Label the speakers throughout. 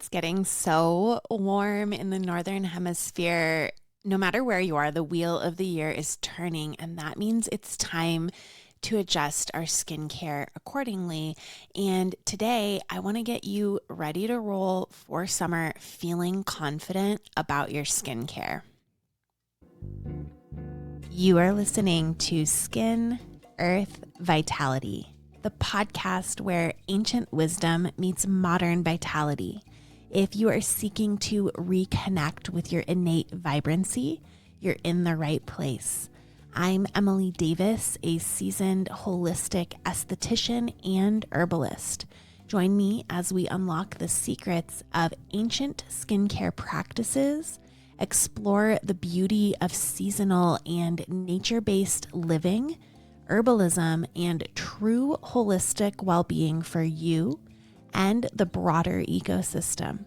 Speaker 1: It's getting so warm in the Northern Hemisphere. No matter where you are, the wheel of the year is turning, and that means it's time to adjust our skincare accordingly. And today, I want to get you ready to roll for summer feeling confident about your skincare. You are listening to Skin, Earth, Vitality, the podcast where ancient wisdom meets modern vitality. If you are seeking to reconnect with your innate vibrancy, you're in the right place. I'm Emily Davis, a seasoned holistic esthetician and herbalist. Join me as we unlock the secrets of ancient skincare practices, explore the beauty of seasonal and nature-based living, herbalism, and true holistic well-being for you and the broader ecosystem.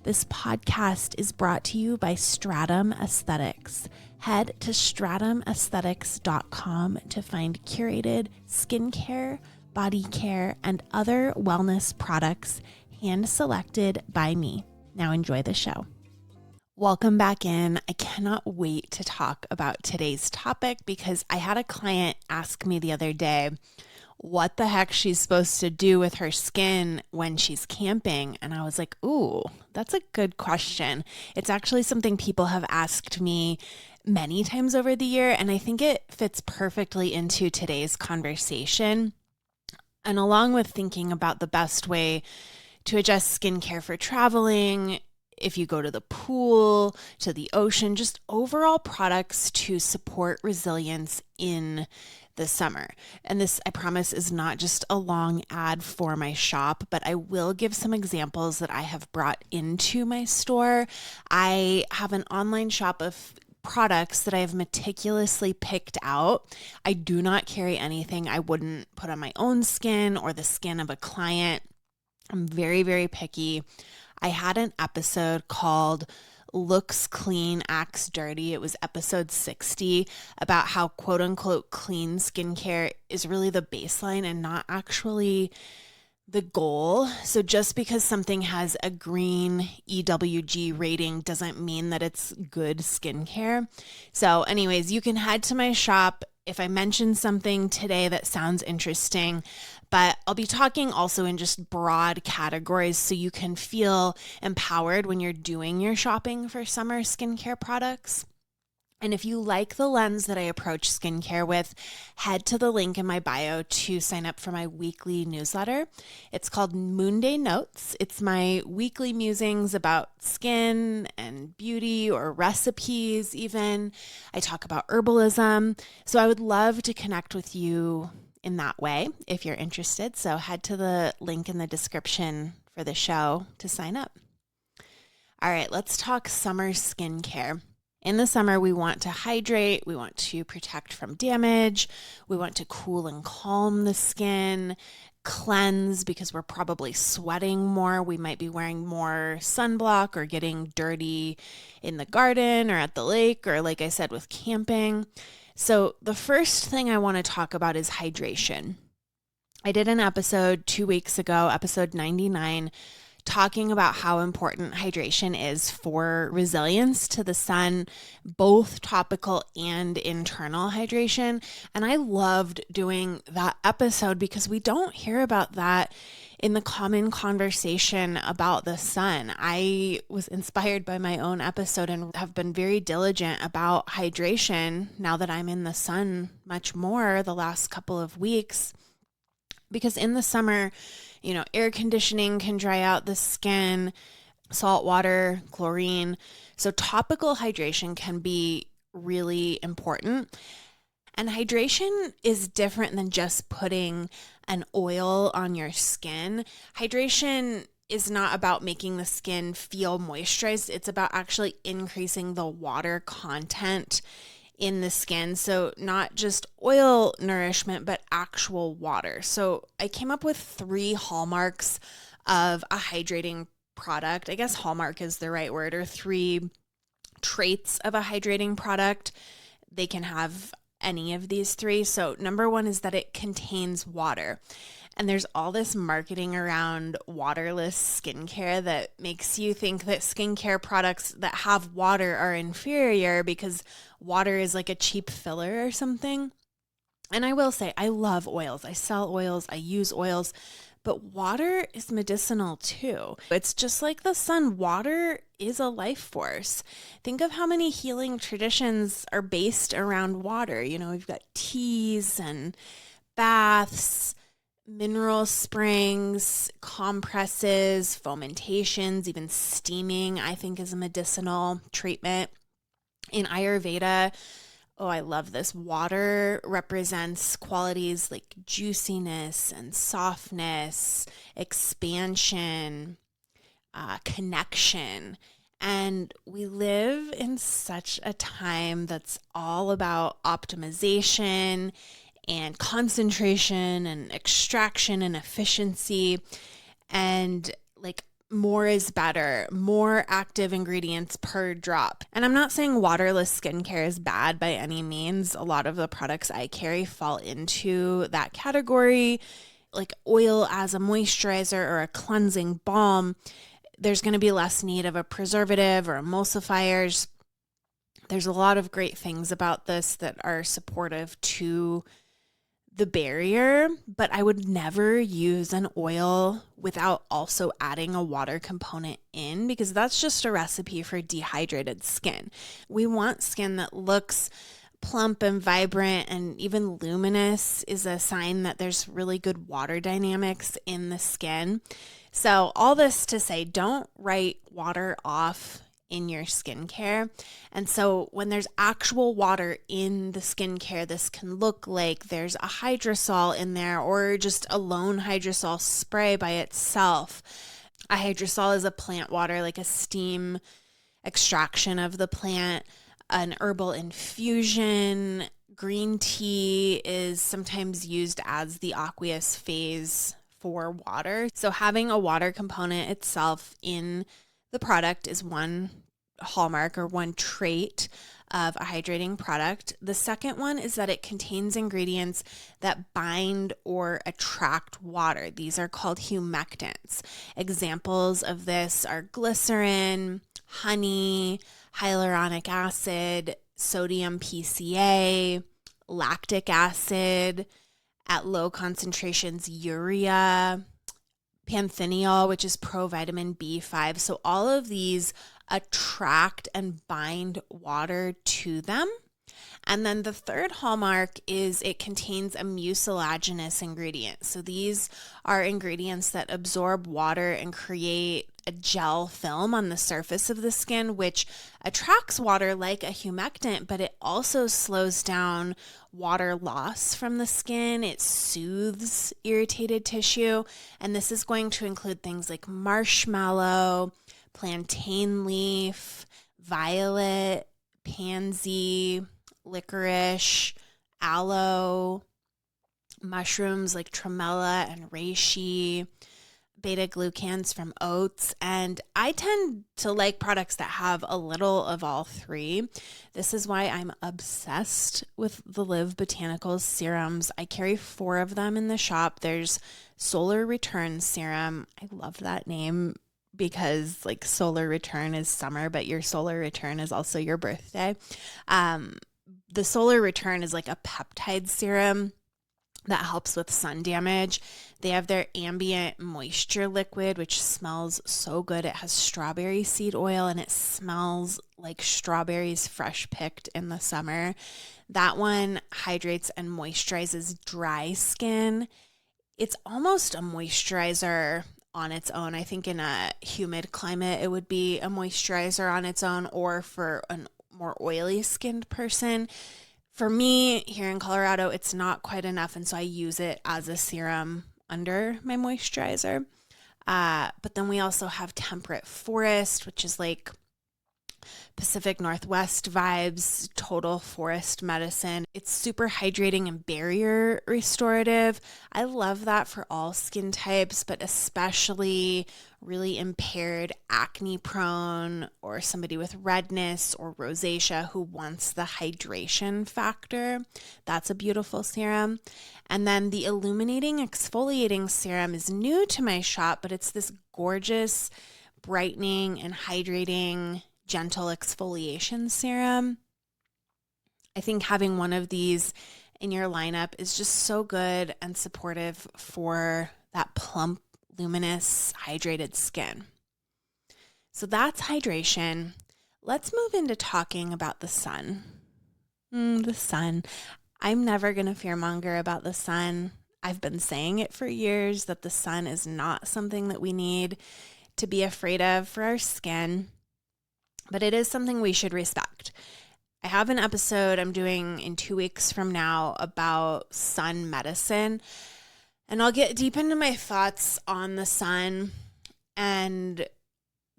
Speaker 1: This podcast is brought to you by Stratum Aesthetics. Head to stratumaesthetics.com to find curated skincare, body care, and other wellness products hand-selected by me. Now enjoy the show. Welcome back in. I cannot wait to talk about today's topic because I had a client ask me the other day what the heck she's supposed to do with her skin when she's camping. And I was like, ooh, that's a good question. It's actually something people have asked me many times over the year, and I think it fits perfectly into today's conversation. And along with thinking about the best way to adjust skincare for traveling, if you go to the pool, to the ocean, just overall products to support resilience in the summer. And this, I promise, is not just a long ad for my shop, but I will give some examples that I have brought into my store. I have an online shop of products that I have meticulously picked out. I do not carry anything I wouldn't put on my own skin or the skin of a client. I'm very, very picky. I had an episode called Looks Clean, Acts Dirty. It was episode 60 about how quote unquote clean skincare is really the baseline and not actually the goal. So just because something has a green EWG rating doesn't mean that it's good skincare. So anyways, you can head to my shop if I mention something today that sounds interesting, but I'll be talking also in just broad categories so you can feel empowered when you're doing your shopping for summer skincare products. And if you like the lens that I approach skincare with, head to the link in my bio to sign up for my weekly newsletter. It's called Moonday Notes. It's my weekly musings about skin and beauty or recipes even. I talk about herbalism. So I would love to connect with you in that way if you're interested. So head to the link in the description for the show to sign up. All right, let's talk summer skincare. In the summer, we want to hydrate, we want to protect from damage, we want to cool and calm the skin, cleanse because we're probably sweating more, we might be wearing more sunblock or getting dirty in the garden or at the lake or like I said with camping. So the first thing I want to talk about is hydration. I did an episode 2 weeks ago, episode 99, talking about how important hydration is for resilience to the sun, both topical and internal hydration. And I loved doing that episode because we don't hear about that in the common conversation about the sun. I was inspired by my own episode and have been very diligent about hydration now that I'm in the sun much more the last couple of weeks. Because in the summer, air conditioning can dry out the skin, salt water, chlorine. So topical hydration can be really important. And hydration is different than just putting an oil on your skin. Hydration is not about making the skin feel moisturized. It's about actually increasing the water content in the skin. So not just oil nourishment, but actual water. So I came up with 3 hallmarks of a hydrating product. I guess hallmark is the right word, or 3 traits of a hydrating product. They can have any of these 3. So number 1 is that it contains water. And there's all this marketing around waterless skincare that makes you think that skincare products that have water are inferior because water is like a cheap filler or something. And I will say, I love oils. I sell oils, I use oils, but water is medicinal too. It's just like the sun. Water is a life force. Think of how many healing traditions are based around water. You know, we've got teas and baths, mineral springs, compresses, fomentations, even steaming, I think is a medicinal treatment. In Ayurveda, oh, I love this. Water represents qualities like juiciness and softness, expansion, connection. And we live in such a time that's all about optimization and concentration and extraction and efficiency. And like more is better, more active ingredients per drop. And I'm not saying waterless skincare is bad by any means. A lot of the products I carry fall into that category, like oil as a moisturizer or a cleansing balm. There's going to be less need of a preservative or emulsifiers. There's a lot of great things about this that are supportive to the barrier, but I would never use an oil without also adding a water component in, because that's just a recipe for dehydrated skin. We want skin that looks plump and vibrant and even luminous is a sign that there's really good water dynamics in the skin. So all this to say, don't write water off in your skincare. And so when there's actual water in the skincare, this can look like there's a hydrosol in there or just a lone hydrosol spray by itself. A hydrosol is a plant water, like a steam extraction of the plant, an herbal infusion. Green tea is sometimes used as the aqueous phase for water. So having a water component itself in the product is one hallmark or one trait of a hydrating product. The second one is that it contains ingredients that bind or attract water. These are called humectants. Examples of this are glycerin, honey, hyaluronic acid, sodium PCA, lactic acid, at low concentrations, urea, panthenol, which is provitamin B5. So all of these attract and bind water to them. And then the third hallmark is it contains a mucilaginous ingredient. So these are ingredients that absorb water and create a gel film on the surface of the skin, which attracts water like a humectant, but it also slows down water loss from the skin. It soothes irritated tissue. And this is going to include things like marshmallow, plantain leaf, violet, pansy, licorice, aloe, mushrooms like tremella and reishi, beta glucans from oats. And I tend to like products that have a little of all three. This is why I'm obsessed with the Live Botanicals serums. I carry 4 of them in the shop. There's Solar Return Serum. I love that name because like solar return is summer, but your solar return is also your birthday. The Solar Return is like a peptide serum that helps with sun damage. They have their ambient moisture liquid, which smells so good. It has strawberry seed oil and it smells like strawberries fresh picked in the summer. That one hydrates and moisturizes dry skin. It's almost a moisturizer on its own. I think in a humid climate, it would be a moisturizer on its own, or for a more oily skinned person. For me here in Colorado, it's not quite enough. And so I use it as a serum under my moisturizer. But then we also have Temperate Forest, which is like Pacific Northwest vibes, total forest medicine. It's super hydrating and barrier restorative. I love that for all skin types, but especially really impaired, acne prone, or somebody with redness or rosacea who wants the hydration factor. That's a beautiful serum. And then the illuminating exfoliating serum is new to my shop, but it's this gorgeous brightening and hydrating gentle exfoliation serum. I think having one of these in your lineup is just so good and supportive for that plump, luminous, hydrated skin. So that's hydration. Let's move into talking about the sun. The sun. I'm never going to fearmonger about the sun. I've been saying it for years that the sun is not something that we need to be afraid of for our skin, but it is something we should respect. I have an episode I'm doing in 2 weeks from now about sun medicine, and I'll get deep into my thoughts on the sun and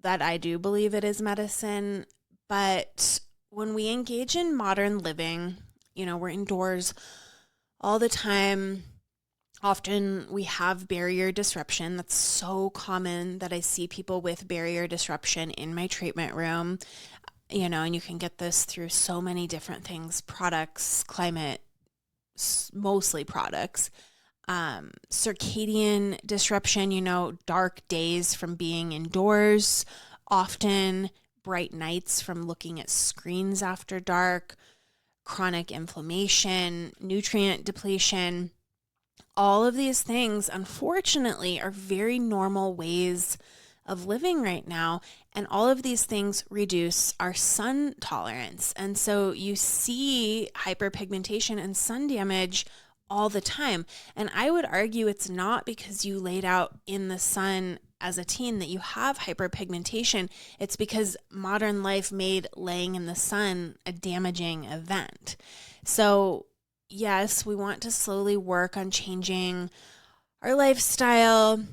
Speaker 1: that I do believe it is medicine. But when we engage in modern living, we're indoors all the time. Often we have barrier disruption. That's so common that I see people with barrier disruption in my treatment room, and you can get this through so many different things, products, climate, mostly products, circadian disruption, dark days from being indoors, often bright nights from looking at screens after dark, chronic inflammation, nutrient depletion. All of these things, unfortunately, are very normal ways of living right now. And all of these things reduce our sun tolerance. And so you see hyperpigmentation and sun damage all the time. And I would argue it's not because you laid out in the sun as a teen that you have hyperpigmentation. It's because modern life made laying in the sun a damaging event. So yes, we want to slowly work on changing our lifestyle.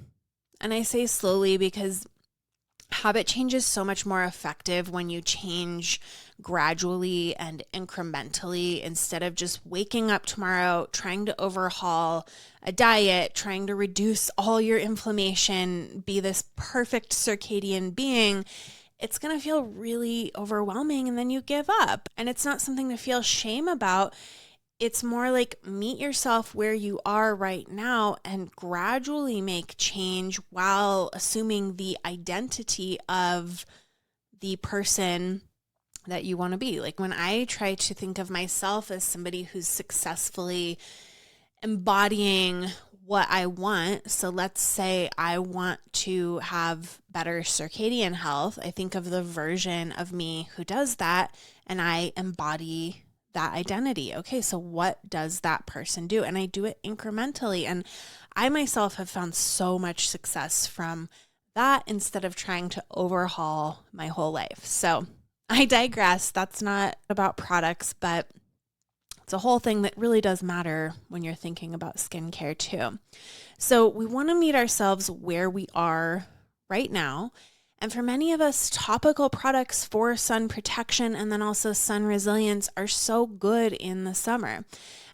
Speaker 1: And I say slowly because habit change is so much more effective when you change gradually and incrementally instead of just waking up tomorrow, trying to overhaul a diet, trying to reduce all your inflammation, be this perfect circadian being. It's going to feel really overwhelming and then you give up. And it's not something to feel shame about. It's more like meet yourself where you are right now and gradually make change while assuming the identity of the person that you want to be. Like when I try to think of myself as somebody who's successfully embodying what I want. So let's say I want to have better circadian health. I think of the version of me who does that and I embody that identity. Okay, so what does that person do? And I do it incrementally. And I myself have found so much success from that instead of trying to overhaul my whole life. So I digress. That's not about products, but it's a whole thing that really does matter when you're thinking about skincare too. So we want to meet ourselves where we are right now. And for many of us, topical products for sun protection and then also sun resilience are so good in the summer.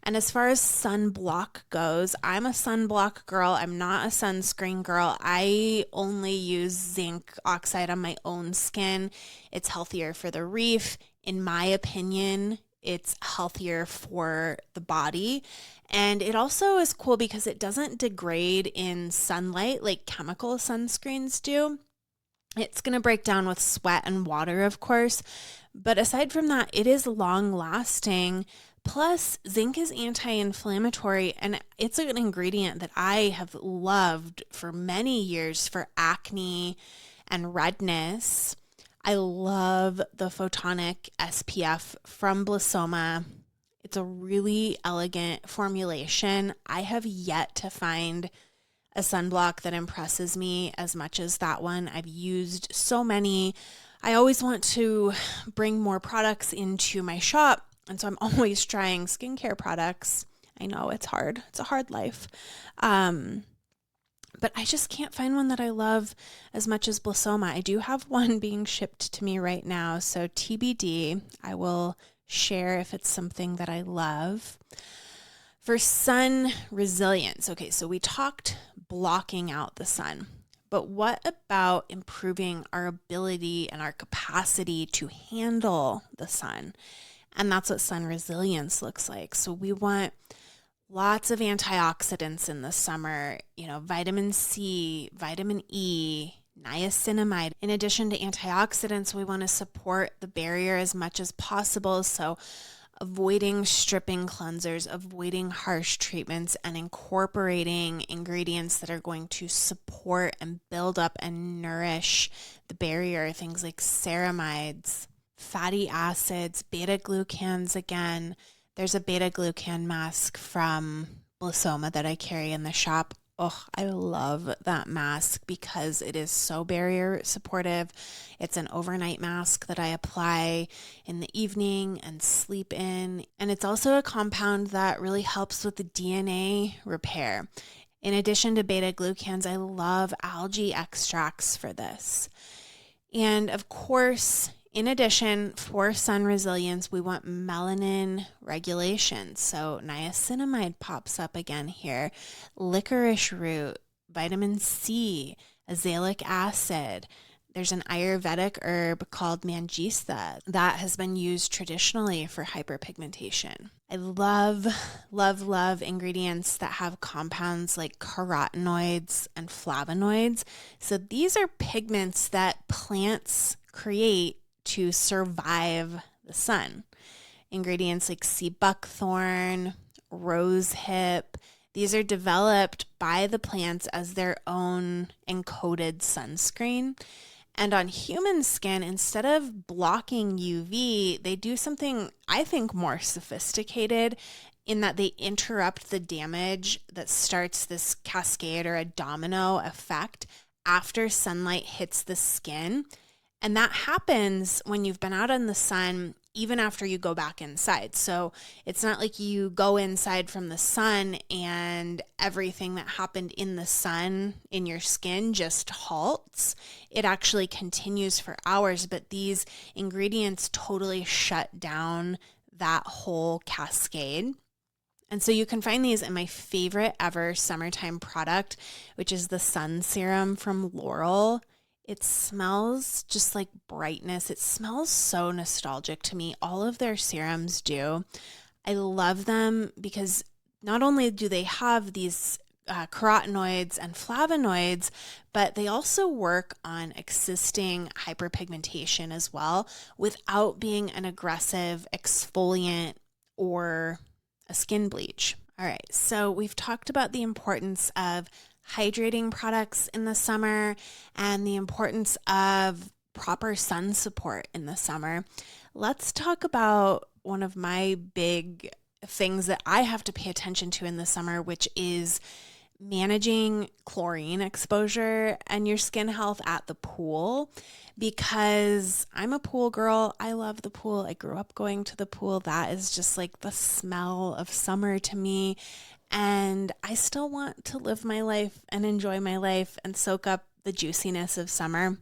Speaker 1: And as far as sunblock goes, I'm a sunblock girl. I'm not a sunscreen girl. I only use zinc oxide on my own skin. It's healthier for the reef. In my opinion, it's healthier for the body. And it also is cool because it doesn't degrade in sunlight like chemical sunscreens do. It's going to break down with sweat and water, of course. But aside from that, it is long lasting. Plus, zinc is anti-inflammatory, and it's an ingredient that I have loved for many years for acne and redness. I love the Photonic SPF from Blissoma. It's a really elegant formulation. I have yet to find a sunblock that impresses me as much as that one. I've used so many. I always want to bring more products into my shop, and so I'm always trying skincare products. I know it's hard. It's a hard life. but I just can't find one that I love as much as Blosoma. I do have one being shipped to me right now, so TBD. I will share if it's something that I love. For sun resilience, okay, so we talked blocking out the sun, but what about improving our ability and our capacity to handle the sun? And that's what sun resilience looks like. So we want lots of antioxidants in the summer, vitamin C, vitamin E, niacinamide. In addition to antioxidants, we want to support the barrier as much as possible. So avoiding stripping cleansers, avoiding harsh treatments, and incorporating ingredients that are going to support and build up and nourish the barrier. Things like ceramides, fatty acids, beta-glucans again. There's a beta-glucan mask from Blosoma that I carry in the shop. Oh, I love that mask because it is so barrier supportive. It's an overnight mask that I apply in the evening and sleep in. And it's also a compound that really helps with the DNA repair. In addition to beta-glucans, I love algae extracts for this. And of course, in addition, for sun resilience, we want melanin regulation. So niacinamide pops up again here, licorice root, vitamin C, azelaic acid. There's an Ayurvedic herb called mangista that has been used traditionally for hyperpigmentation. I love ingredients that have compounds like carotenoids and flavonoids. So these are pigments that plants create to survive the sun. Ingredients like sea buckthorn, rosehip, these are developed by the plants as their own encoded sunscreen. And on human skin, instead of blocking UV, they do something I think more sophisticated in that they interrupt the damage that starts this cascade or a domino effect after sunlight hits the skin. And that happens when you've been out in the sun, even after you go back inside. So it's not like you go inside from the sun and everything that happened in the sun in your skin just halts. It actually continues for hours, but these ingredients totally shut down that whole cascade. And so you can find these in my favorite ever summertime product, which is the sun serum from Laurel. It smells just like brightness. It smells so nostalgic to me. All of their serums do. I love them because not only do they have these carotenoids and flavonoids, but they also work on assisting hyperpigmentation as well without being an aggressive exfoliant or a skin bleach. All right, so we've talked about the importance of hydrating products in the summer and the importance of proper sun support in the summer. Let's talk about one of my big things that I have to pay attention to in the summer, which is managing chlorine exposure and your skin health at the pool, because I'm a pool girl. I love the pool. I grew up going to the pool. That is just like the smell of summer to me. And I still want to live my life and enjoy my life and soak up the juiciness of summer.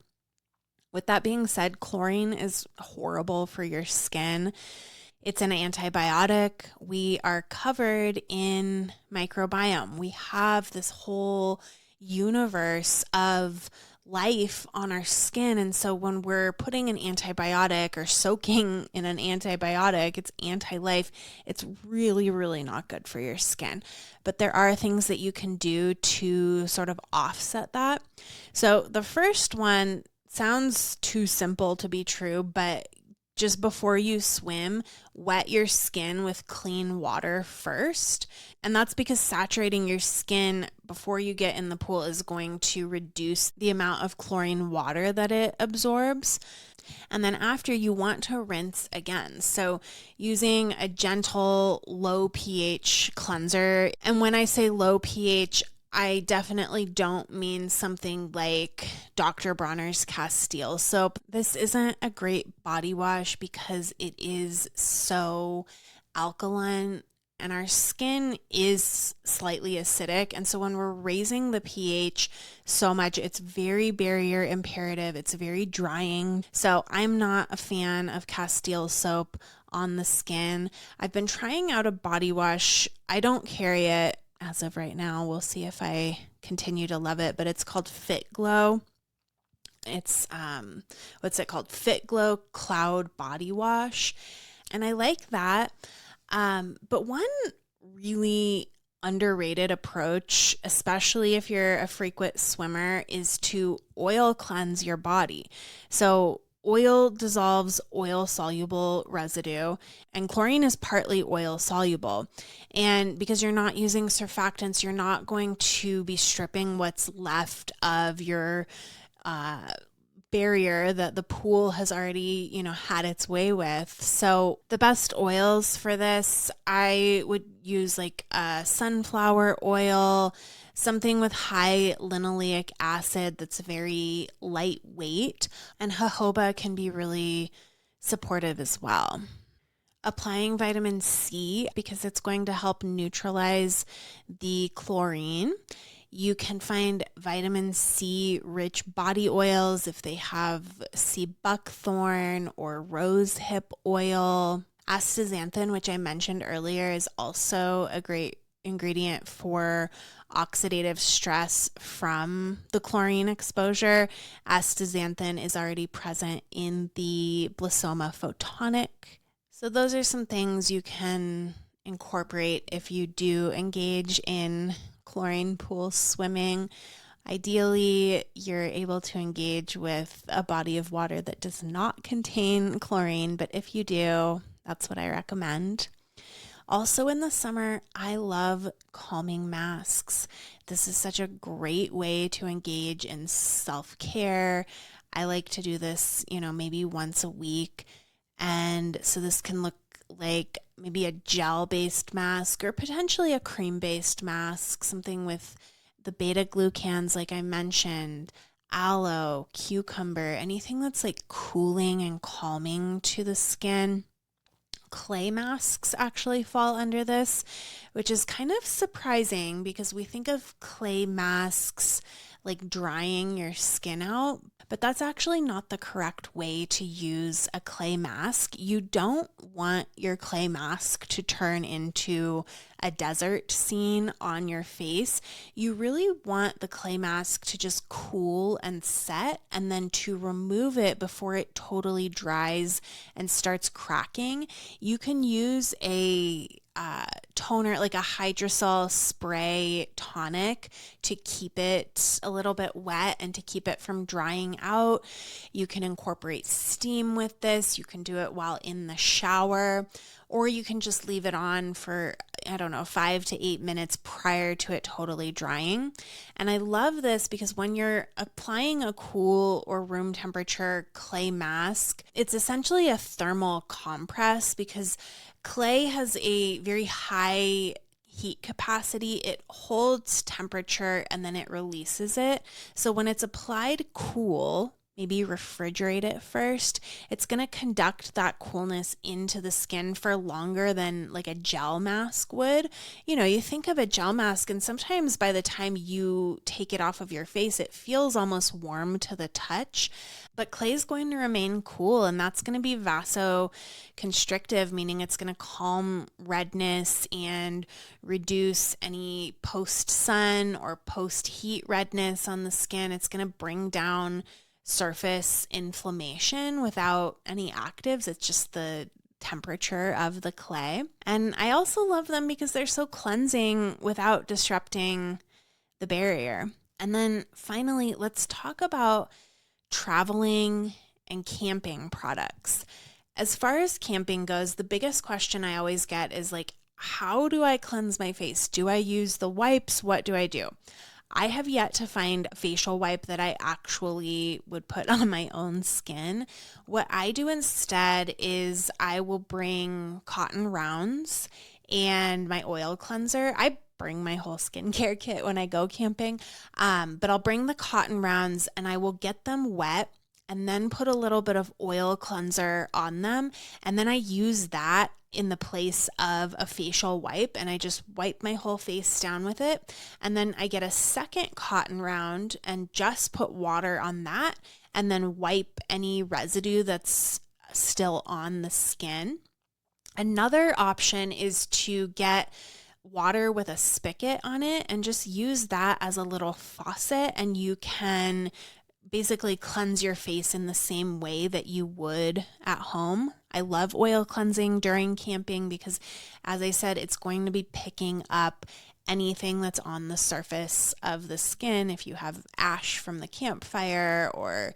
Speaker 1: With that being said, chlorine is horrible for your skin. It's an antibiotic. We are covered in microbiome. We have this whole universe of life on our skin. And so when we're putting an antibiotic or soaking in an antibiotic, it's anti-life. It's really, really not good for your skin. But there are things that you can do to sort of offset that. So the first one sounds too simple to be true, but just before you swim, wet your skin with clean water first. And that's because saturating your skin before you get in the pool is going to reduce the amount of chlorine water that it absorbs. And then after, you want to rinse again. So using a gentle low pH cleanser. And when I say low pH, I definitely don't mean something like Dr. Bronner's Castile soap. This isn't a great body wash because it is so alkaline. and our skin is slightly acidic. And so when we're raising the pH so much, it's very barrier imperative. It's very drying. So I'm not a fan of Castile soap on the skin. I've been trying out a body wash. I don't carry it as of right now. We'll see if I continue to love it, but it's called Fit Glow. It's, what's it called? Fit Glow Cloud Body Wash. And I like that. But one really underrated approach, especially if you're a frequent swimmer, is to oil cleanse your body. So oil dissolves oil soluble residue, and chlorine is partly oil soluble. And because you're not using surfactants, you're not going to be stripping what's left of your barrier that the pool has already, had its way with. So the best oils for this, I would use like sunflower oil, something with high linoleic acid that's very lightweight, and jojoba can be really supportive as well. Applying vitamin C because it's going to help neutralize the chlorine. You can find vitamin C rich body oils if they have sea buckthorn or rose hip oil. Astaxanthin, which I mentioned earlier, is also a great ingredient for oxidative stress from the chlorine exposure. Astaxanthin is already present in the Blissoma photonic. So those are some things you can incorporate if you do engage in chlorine pool swimming. Ideally, you're able to engage with a body of water that does not contain chlorine, but if you do, that's what I recommend. Also in the summer, I love calming masks. This is such a great way to engage in self-care. I like to do this, maybe once a week. And so this can look like maybe a gel-based mask or potentially a cream-based mask, something with the beta-glucans like I mentioned, aloe, cucumber, anything that's like cooling and calming to the skin. Clay masks actually fall under this, which is kind of surprising because we think of clay masks like drying your skin out, but that's actually not the correct way to use a clay mask. You don't want your clay mask to turn into a desert scene on your face. You really want the clay mask to just cool and set, and then to remove it before it totally dries and starts cracking. You can use a toner, like a hydrosol spray tonic, to keep it a little bit wet and to keep it from drying out. You can incorporate steam with this. You can do it while in the shower, or you can just leave it on for, 5 to 8 minutes prior to it totally drying. And I love this because when you're applying a cool or room temperature clay mask, it's essentially a thermal compress because clay has a very high heat capacity. It holds temperature and then it releases it. So when it's applied cool, maybe refrigerate it first, it's going to conduct that coolness into the skin for longer than like a gel mask would. You think of a gel mask and sometimes by the time you take it off of your face, it feels almost warm to the touch. But clay is going to remain cool, and that's going to be vasoconstrictive, meaning it's going to calm redness and reduce any post-sun or post-heat redness on the skin. It's going to bring down surface inflammation without any actives. It's just the temperature of the clay. And I also love them because they're so cleansing without disrupting the barrier. And then finally, let's talk about traveling and camping products. As far as camping goes, the biggest question I always get is like, how do I cleanse my face? Do I use the wipes? What do I do? I have yet to find a facial wipe that I actually would put on my own skin. What I do instead is I will bring cotton rounds and my oil cleanser. I bring my whole skincare kit when I go camping, but I'll bring the cotton rounds and I will get them wet and then put a little bit of oil cleanser on them. And then I use that in the place of a facial wipe, and I just wipe my whole face down with it. And then I get a second cotton round and just put water on that, and then wipe any residue that's still on the skin. Another option is to get water with a spigot on it and just use that as a little faucet, and you can basically cleanse your face in the same way that you would at home. I love oil cleansing during camping because, as I said, it's going to be picking up anything that's on the surface of the skin. If you have ash from the campfire or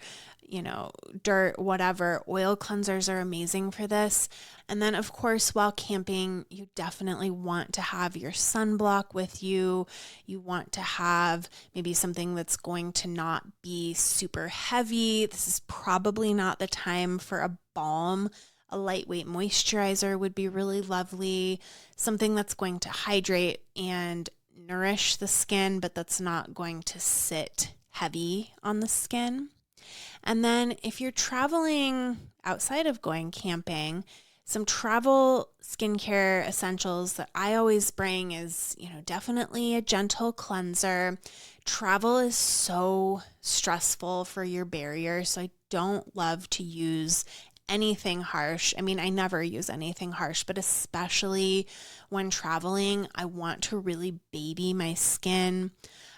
Speaker 1: dirt, whatever, oil cleansers are amazing for this. And then, of course, while camping, you definitely want to have your sunblock with you. You want to have maybe something that's going to not be super heavy. This is probably not the time for a balm. A lightweight moisturizer would be really lovely. Something that's going to hydrate and nourish the skin, but that's not going to sit heavy on the skin. And then if you're traveling outside of going camping, some travel skincare essentials that I always bring is, definitely a gentle cleanser. Travel is so stressful for your barrier, so I don't love to use anything harsh. I mean, I never use anything harsh, but especially when traveling, I want to really baby my skin.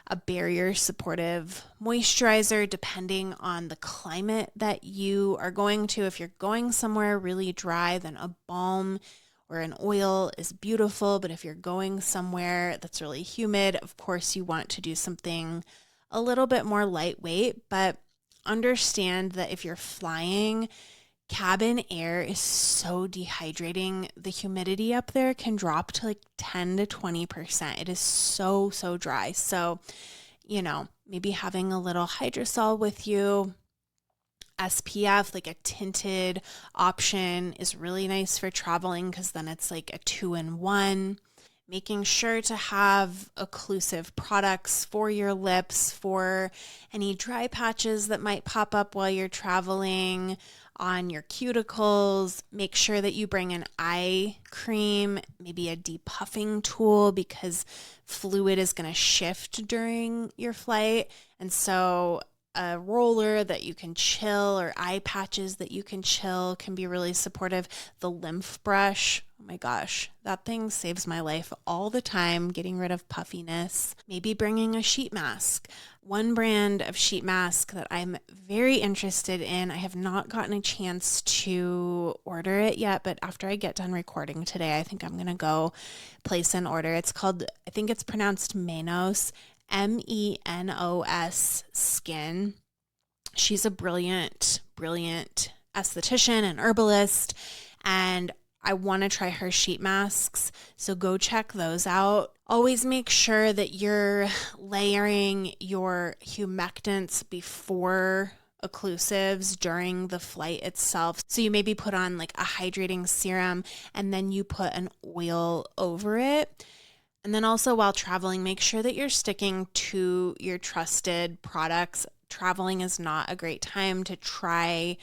Speaker 1: A barrier supportive moisturizer, depending on the climate that you are going to. If you're going somewhere really dry, then a balm or an oil is beautiful. But if you're going somewhere that's really humid, of course you want to do something a little bit more lightweight. But understand that if you're flying, cabin air is so dehydrating. The humidity up there can drop to like 10 to 20%. It is so dry. So, maybe having a little hydrosol with you. SPF, like a tinted option, is really nice for traveling because then it's like a 2-in-1. Making sure to have occlusive products for your lips, for any dry patches that might pop up while you're traveling, on your cuticles. Make sure that you bring an eye cream, maybe a depuffing tool, because fluid is going to shift during your flight. And so a roller that you can chill or eye patches that you can chill can be really supportive. The lymph brush, oh my gosh, that thing saves my life all the time, getting rid of puffiness. Maybe bringing a sheet mask. One brand of sheet mask that I'm very interested in, I have not gotten a chance to order it yet, but after I get done recording today, I think I'm going to go place an order. It's called, I think it's pronounced Menos, Menos Skin. She's a brilliant esthetician and herbalist, and I want to try her sheet masks, so go check those out. Always make sure that you're layering your humectants before occlusives during the flight itself. So you maybe put on like a hydrating serum and then you put an oil over it. And then also while traveling, make sure that you're sticking to your trusted products. Traveling is not a great time to try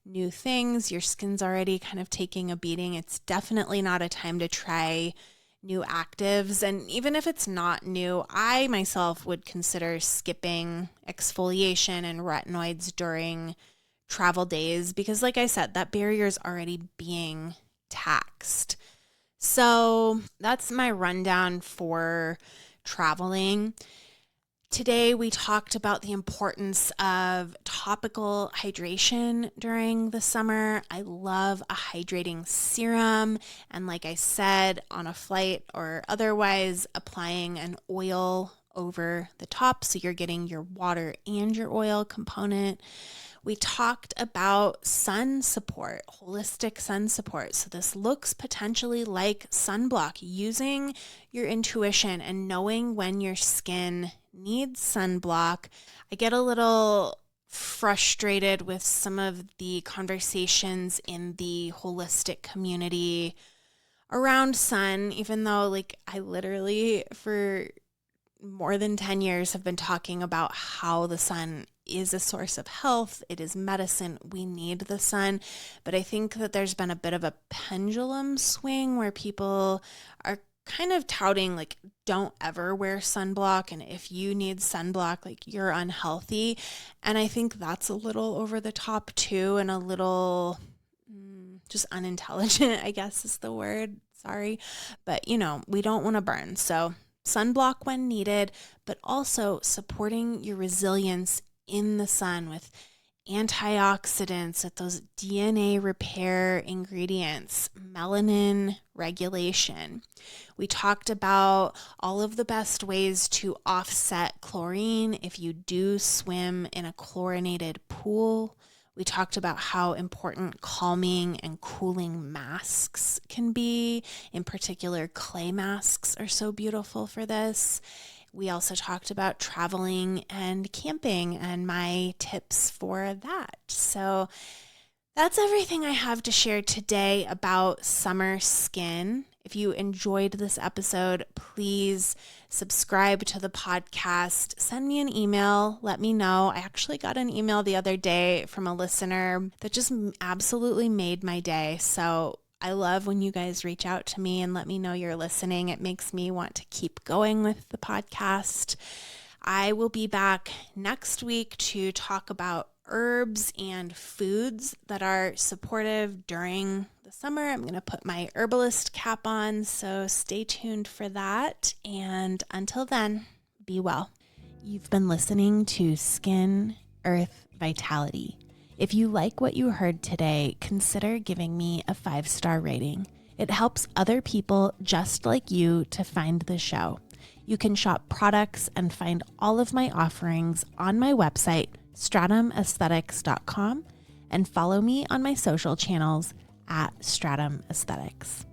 Speaker 1: new things. Your skin's already kind of taking a beating. It's definitely not a time to try new actives. And even if it's not new, I myself would consider skipping exfoliation and retinoids during travel days because, like I said, that barrier is already being taxed. So that's my rundown for traveling. Today, we talked about the importance of topical hydration during the summer. I love a hydrating serum. And like I said, on a flight or otherwise, applying an oil over the top so you're getting your water and your oil component. We talked about sun support, holistic sun support. So this looks potentially like sunblock, using your intuition and knowing when your skin needs sunblock. I get a little frustrated with some of the conversations in the holistic community around sun, even though like I literally for more than 10 years have been talking about how the sun is a source of health. It is medicine. We need the sun. But I think that there's been a bit of a pendulum swing where people are kind of touting like, don't ever wear sunblock. And if you need sunblock, like you're unhealthy. And I think that's a little over the top too, and a little just unintelligent, I guess is the word. Sorry. But we don't want to burn. So sunblock when needed, but also supporting your resilience in the sun with antioxidants, with those DNA repair ingredients, melanin regulation. We talked about all of the best ways to offset chlorine if you do swim in a chlorinated pool. We talked about how important calming and cooling masks can be. In particular, clay masks are so beautiful for this. We also talked about traveling and camping and my tips for that. So that's everything I have to share today about summer skin. If you enjoyed this episode, please subscribe to the podcast. Send me an email. Let me know. I actually got an email the other day from a listener that just absolutely made my day. So I love when you guys reach out to me and let me know you're listening. It makes me want to keep going with the podcast. I will be back next week to talk about herbs and foods that are supportive during the summer. I'm going to put my herbalist cap on, so stay tuned for that. And until then, be well. You've been listening to Skin, Earth, Vitality. If you like what you heard today, consider giving me a 5-star rating. It helps other people just like you to find the show. You can shop products and find all of my offerings on my website, stratumaesthetics.com, and follow me on my social channels at Stratum Aesthetics.